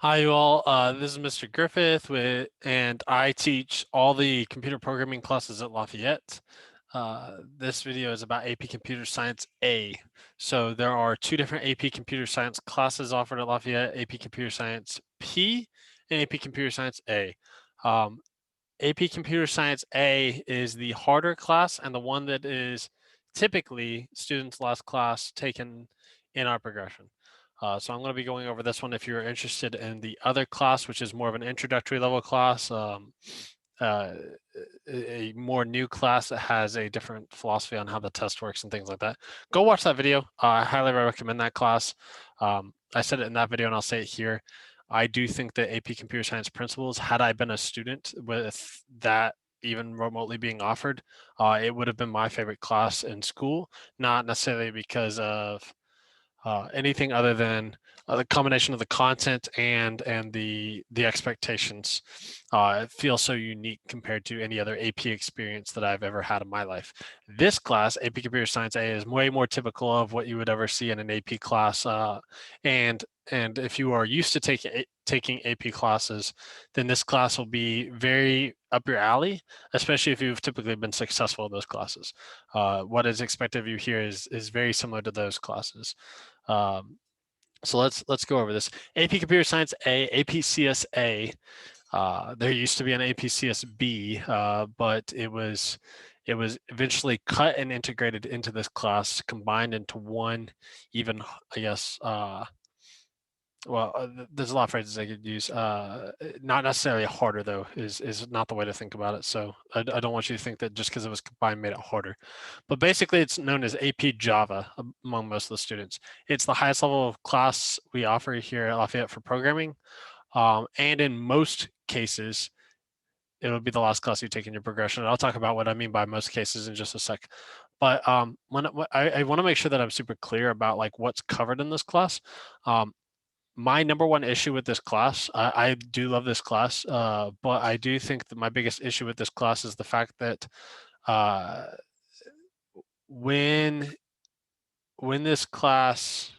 Hi, you all. This is Mr. Griffith and I teach all the computer programming classes at Lafayette. This video is about AP Computer Science A. So there are two different AP Computer Science classes offered at Lafayette, AP Computer Science P and AP Computer Science A. AP Computer Science A is the harder class and the one that is typically students' last class taken in our progression. So I'm going to be going over this one. If you're interested in the other class, which is more of an introductory level class, uh, a more new class that has a different philosophy on how the test works and things like that, go watch that video. I highly recommend that class. I said it in that video and I'll say it here. I do think that AP Computer Science Principles, had I been a student with that even remotely being offered, it would have been my favorite class in school, not necessarily because of anything other than the combination of the content and the expectations. It feels so unique compared to any other AP experience that I've ever had in my life. This class, AP Computer Science A, is way more typical of what you would ever see in an AP class. And if you are used to taking AP classes, then this class will be very up your alley, especially if you've typically been successful in those classes. What is expected of you here is very similar to those classes. Um, so let's go over this. AP Computer Science A, APCSA. There used to be an APCSB, but it was eventually cut and integrated into this class, combined into one. Even I guess there's a lot of phrases I could use. Not necessarily harder though is not the way to think about it. So I don't want you to think that just because it was combined made it harder. But basically, it's known as AP Java among most of the students. It's the highest level of class we offer here at Lafayette for programming, and in most cases, it'll be the last class you take in your progression. And I'll talk about what I mean by most cases in just a sec. But I want to make sure that I'm super clear about like what's covered in this class. My number one issue with this class, I do love this class, but I do think that my biggest issue with this class is the fact that uh, when when this class,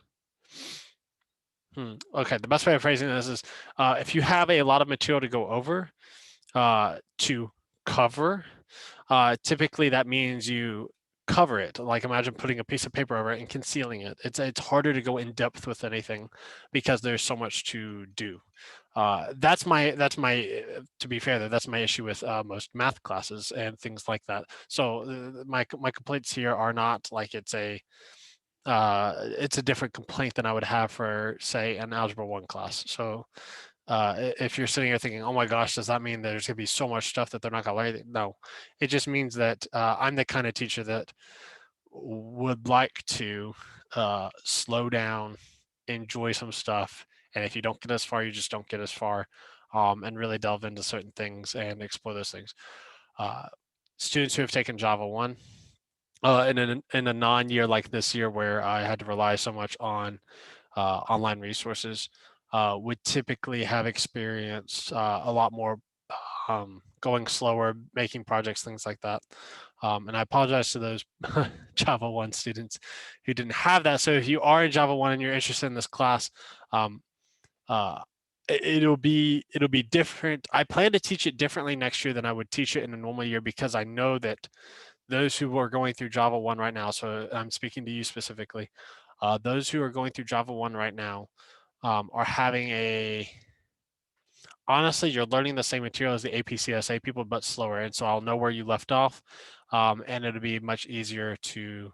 okay, the best way of phrasing this is if you have a lot of material to go over to cover, typically that means you cover it. Like imagine putting a piece of paper over it and concealing it. It's harder to go in depth with anything because there's so much to do. That's my to be fair, that's my issue with most math classes and things like that. So my complaints here are not like it's a different complaint than I would have for say an algebra one class. So if you're sitting here thinking, oh my gosh, does that mean there's going to be so much stuff that they're not going to learn? No, it just means that I'm the kind of teacher that would like to slow down, enjoy some stuff. And if you don't get as far, you just don't get as far, and really delve into certain things and explore those things. Uh, Students who have taken Java 1 in a non-year like this year where I had to rely so much on online resources would typically have experienced a lot more going slower, making projects, things like that. And I apologize to those Java 1 students who didn't have that. So if you are in Java 1 and you're interested in this class, um, uh, it'll be different. I plan to teach it differently next year than I would teach it in a normal year because I know that those who are going through Java 1 right now, so I'm speaking to you specifically, those who are going through Java 1 right now are having honestly, you're learning the same material as the APCSA people, but slower. And so I'll know where you left off, and it'll be much easier to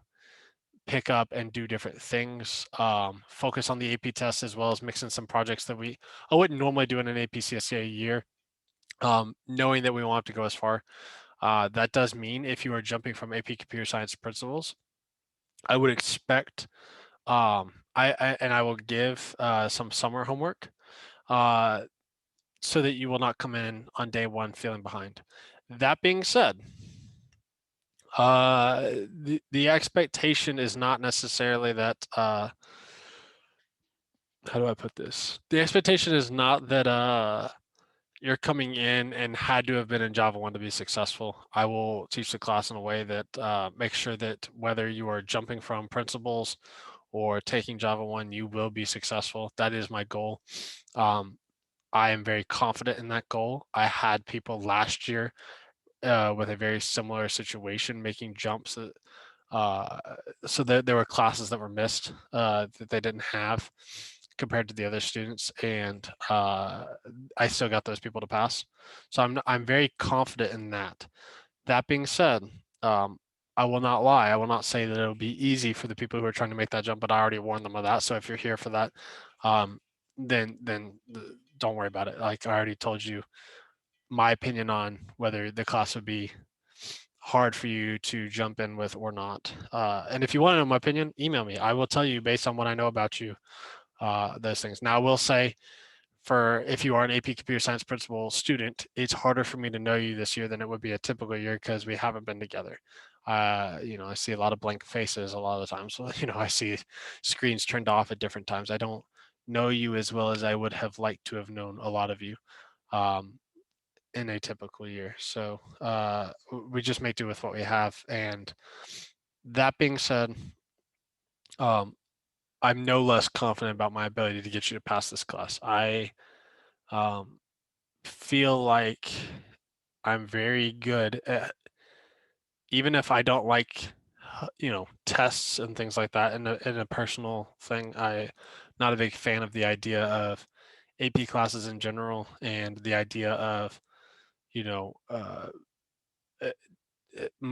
pick up and do different things. Focus on the AP test as well as mixing some projects that I wouldn't normally do in an APCSA year, knowing that we won't have to go as far. That does mean if you are jumping from AP Computer Science Principles, I would expect I will give some summer homework uh, so that you will not come in on day one feeling behind. That being said, the expectation is not necessarily that. How do I put this? The expectation is not that you're coming in and had to have been in Java 1 to be successful. I will teach the class in a way that makes sure that whether you are jumping from principles or taking Java 1, you will be successful. That is my goal. Um, I am very confident in that goal. I had people last year with a very similar situation making jumps that uh, so there were classes that were missed that they didn't have compared to the other students, and I still got those people to pass. So I'm very confident in that. That being said, um, I will not lie. I will not say that it'll be easy for the people who are trying to make that jump, but I already warned them of that. So if you're here for that, um, then don't worry about it. Like I already told you my opinion on whether the class would be hard for you to jump in with or not. And if you want to know my opinion, email me. I will tell you based on what I know about you, those things. Now, I will say for if you are an AP Computer Science principal student, it's harder for me to know you this year than it would be a typical year because we haven't been together. I see a lot of blank faces a lot of the times. So, I see screens turned off at different times. I don't know you as well as I would have liked to have known a lot of you. Um, in a typical year. So we just make do with what we have. And that being said, um, I'm no less confident about my ability to get you to pass this class. I um, feel like I'm very good at, even if I don't like, tests and things like that in a personal thing. I'm not a big fan of the idea of AP classes in general and the idea of, you know, uh,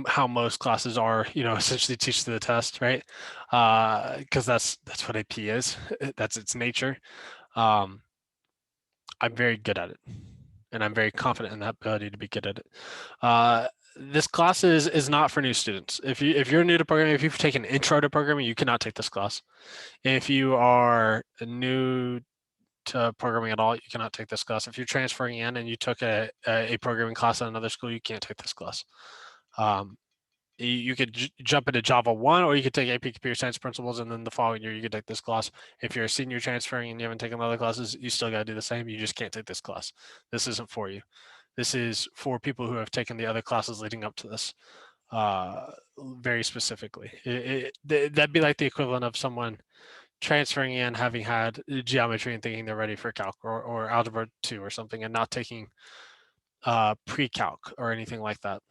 how most classes are, essentially teach to the test, right? Because that's what AP is. That's its nature. Um, I'm very good at it, and I'm very confident in that ability to be good at it. This class is not for new students. If you're new to programming, if you've taken intro to programming, you cannot take this class. If you are new to programming at all, you cannot take this class. If you're transferring in and you took a programming class at another school, you can't take this class. Um, you could jump into Java 1, or you could take AP Computer Science Principles, and then the following year you could take this class. If you're a senior transferring and you haven't taken other classes, you still got to do the same. You just can't take this class. This isn't for you. This is for people who have taken the other classes leading up to this, uh, very specifically. That'd be like the equivalent of someone transferring in, having had geometry and thinking they're ready for calc or algebra 2 or something, and not taking pre-calc or anything like that.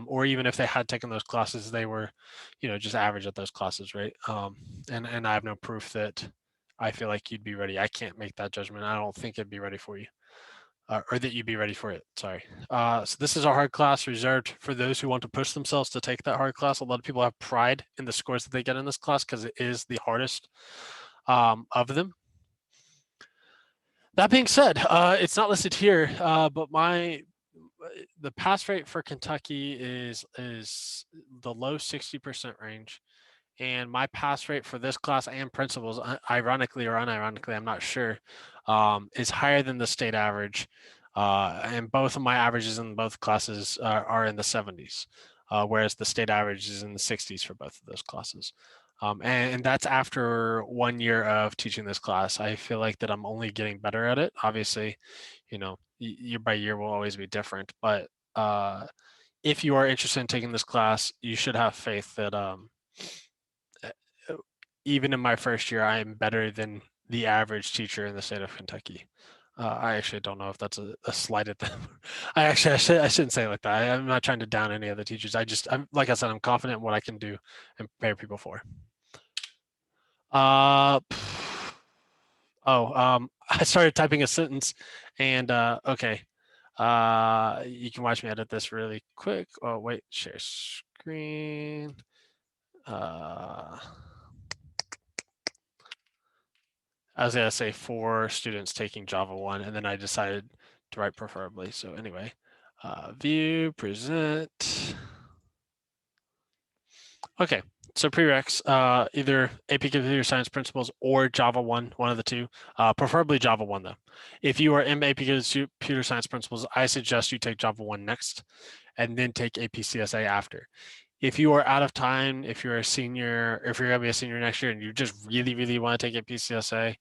Or even if they had taken those classes, they were, just average at those classes, right? And I have no proof that I feel like you'd be ready. I can't make that judgment. I don't think it'd be ready for you, or that you'd be ready for it. Sorry. So this is a hard class reserved for those who want to push themselves to take that hard class. A lot of people have pride in the scores that they get in this class because it is the hardest of them. That being said, it's not listed here, but the pass rate for Kentucky is the low 60% range, and my pass rate for this class and principals, ironically or unironically, I'm not sure, is higher than the state average. And both of my averages in both classes are in the 70s, whereas the state average is in the 60s for both of those classes. And that's after 1 year of teaching this class. I feel like that I'm only getting better at it. Obviously, year by year will always be different, but uh, if you are interested in taking this class, you should have faith that uh, even in my first year, I am better than the average teacher in the state of Kentucky. I actually don't know if that's a slight at them. I shouldn't say it like that. I'm not trying to down any other teachers. I'm like I said, I'm confident in what I can do and prepare people for. Uh, I started typing a sentence, and okay. You can watch me edit this really quick. Oh wait, share screen. Uh, I was gonna say for students taking Java 1, and then I decided to write preferably. So anyway, view, present. Okay, so prereqs, either AP Computer Science Principles or Java 1, one of the two, preferably Java 1 though. If you are in AP Computer Science Principles, I suggest you take Java 1 next and then take AP CSA after. If you are out of time, if you're a senior, if you're gonna be a senior next year and you just really, really want to take AP CSA,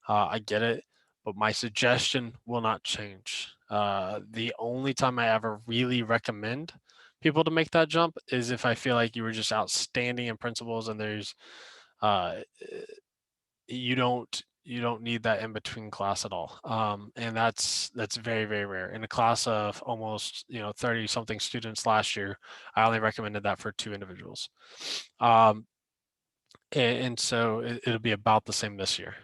I get it, but my suggestion will not change. The only time I ever really recommend people to make that jump is if I feel like you were just outstanding in principles and there's uh, you don't you don't need that in between class at all. And that's very, very rare. In a class of almost 30 something students last year, I only recommended that for 2 individuals. And so it'll be about the same this year.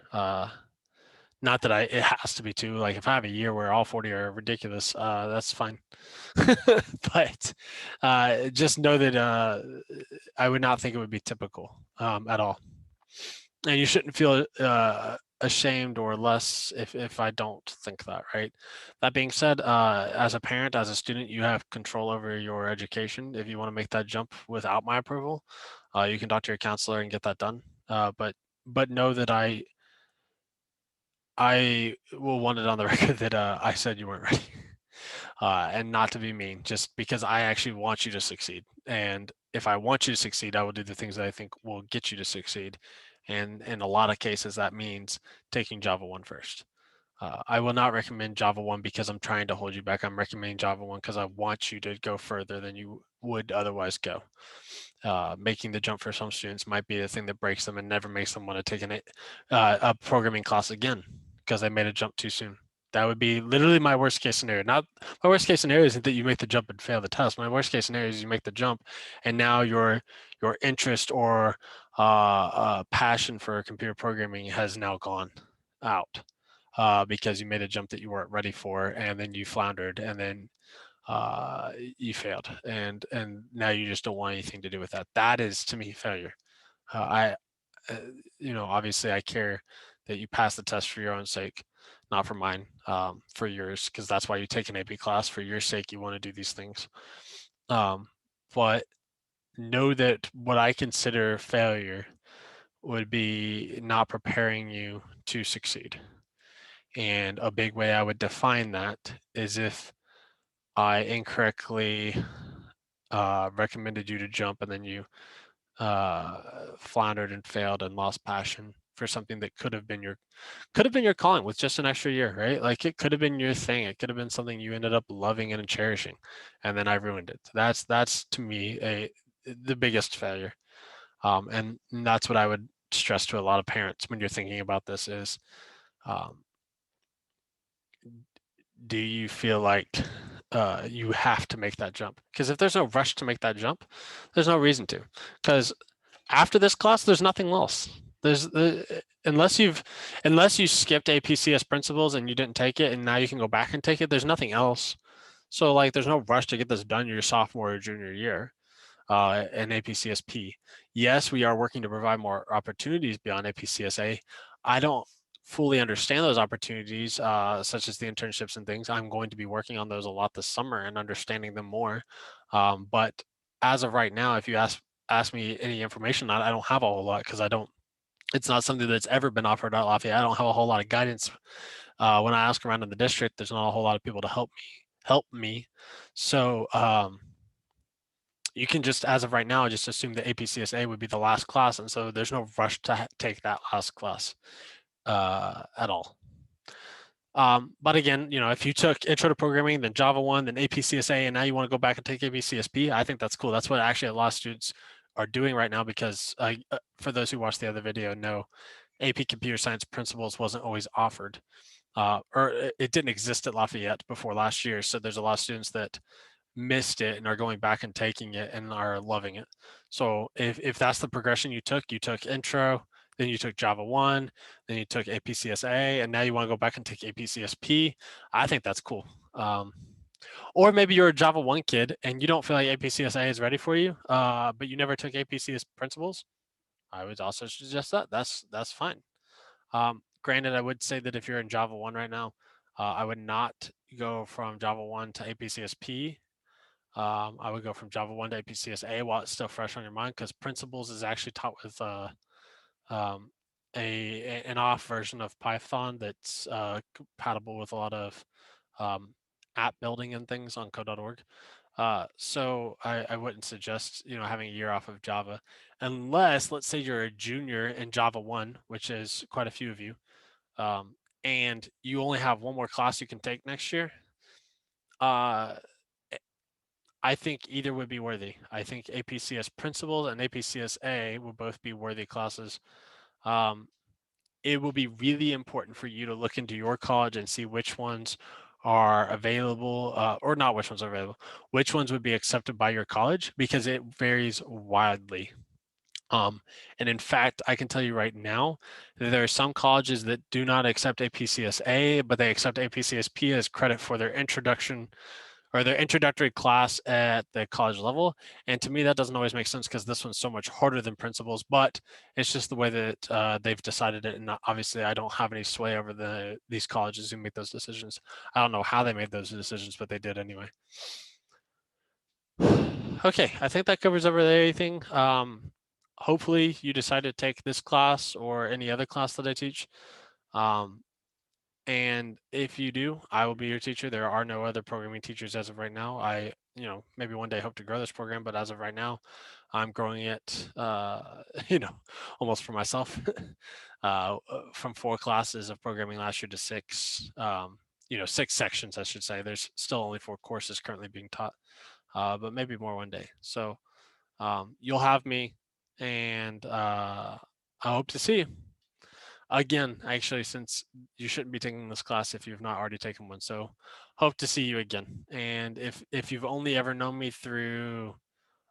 Not that it has to be two. Like if I have a year where all 40 are ridiculous, that's fine. But just know that I would not think it would be typical at all. And you shouldn't feel ashamed or less if I don't think that, right? That being said, as a parent, as a student, you have control over your education. If you want to make that jump without my approval, you can talk to your counselor and get that done. But know that I will want it on the record that I said you weren't ready. And not to be mean, just because I actually want you to succeed. And if I want you to succeed, I will do the things that I think will get you to succeed. And in a lot of cases, that means taking Java 1 first. I will not recommend Java 1 because I'm trying to hold you back. I'm recommending Java 1 because I want you to go further than you would otherwise go. Making the jump for some students might be the thing that breaks them and never makes them want to take a programming class again because they made a jump too soon. That would be literally my worst case scenario. Not my worst case scenario isn't that you make the jump and fail the test. My worst case scenario is you make the jump and now your interest or passion for computer programming has now gone out because you made a jump that you weren't ready for, and then you floundered, and then you failed, and now you just don't want anything to do with that. That is to me failure. I obviously I care that you pass the test for your own sake, not for mine, for yours, because that's why you take an AP class. For your sake, you want to do these things. But know that what I consider failure would be not preparing you to succeed. And a big way I would define that is if I incorrectly recommended you to jump and then you floundered and failed and lost passion for something that could have been your calling with just an extra year, right? Like it could have been your thing. It could have been something you ended up loving and cherishing, and then I ruined it. That's to me the biggest failure, and that's what I would stress to a lot of parents when you're thinking about this is, um, do you feel like you have to make that jump? Because if there's no rush to make that jump, there's no reason to. Because after this class, there's nothing else. Unless you skipped APCS principles and you didn't take it, and now you can go back and take it. There's nothing else. So like, there's no rush to get this done your sophomore or junior year in APCSP. Yes, we are working to provide more opportunities beyond APCSA. I don't fully understand those opportunities, such as the internships and things. I'm going to be working on those a lot this summer and understanding them more. But as of right now, if you ask me any information, I don't have a whole lot because I don't. It's not something that's ever been offered at Lafayette. I don't have a whole lot of guidance. When I ask around in the district, there's not a whole lot of people to help me. So you can just, as of right now, just assume that APCSA would be the last class, and so there's no rush to take that last class at all. But again, if you took Intro to Programming, then Java 1, then APCSA, and now you want to go back and take APCSP, I think that's cool. That's what actually a lot of students are doing right now because for those who watched the other video, know AP Computer Science Principles wasn't always offered, or it didn't exist at Lafayette before last year. So there's a lot of students that missed it and are going back and taking it and are loving it. So if that's the progression you took intro, then you took Java 1, then you took APCSA, and now you want to go back and take APCSP. I think that's cool. Or maybe you're a Java 1 kid and you don't feel like APCSA is ready for you, but you never took APCS principles. I would also suggest that. That's fine. Granted, I would say that if you're in Java 1 right now, I would not go from Java 1 to APCSP. I would go from Java 1 to APCSA while it's still fresh on your mind, because principles is actually taught with um, an off version of Python that's compatible with a lot of app building and things on code.org. So I wouldn't suggest having a year off of Java, unless, let's say, you're a junior in Java 1, which is quite a few of you, and you only have one more class you can take next year. I think either would be worthy. I think APCS Principles and APCSA will both be worthy classes. it will be really important for you to look into your college and see which ones are available, or not which ones are available, which ones would be accepted by your college, because it varies wildly. And in fact, I can tell you right now, there are some colleges that do not accept APCSA, but they accept APCSP as credit for their introduction or their introductory class at the college level. And to me, that doesn't always make sense because this one's so much harder than principles, but it's just the way that they've decided it. And obviously, I don't have any sway over these colleges who make those decisions. I don't know how they made those decisions, but they did anyway. Okay, I think that covers everything. Hopefully you decide to take this class or any other class that I teach. Um, and if you do, I will be your teacher. There are no other programming teachers as of right now. Maybe one day hope to grow this program, but as of right now, I'm growing it, almost for myself, from 4 classes of programming last year to 6, 6 sections, I should say. There's still only 4 courses currently being taught, but maybe more one day. So you'll have me, and I hope to see you again, actually, since you shouldn't be taking this class if you've not already taken one. So hope to see you again. And if you've only ever known me through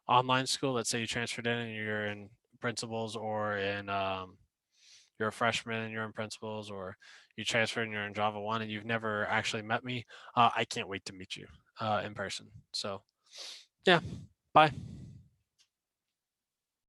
online school, let's say you transferred in and you're in principals, or in you're a freshman and you're in principals, or you transferred and you're in Java 1 and you've never actually met me, I can't wait to meet you in person. So yeah, bye.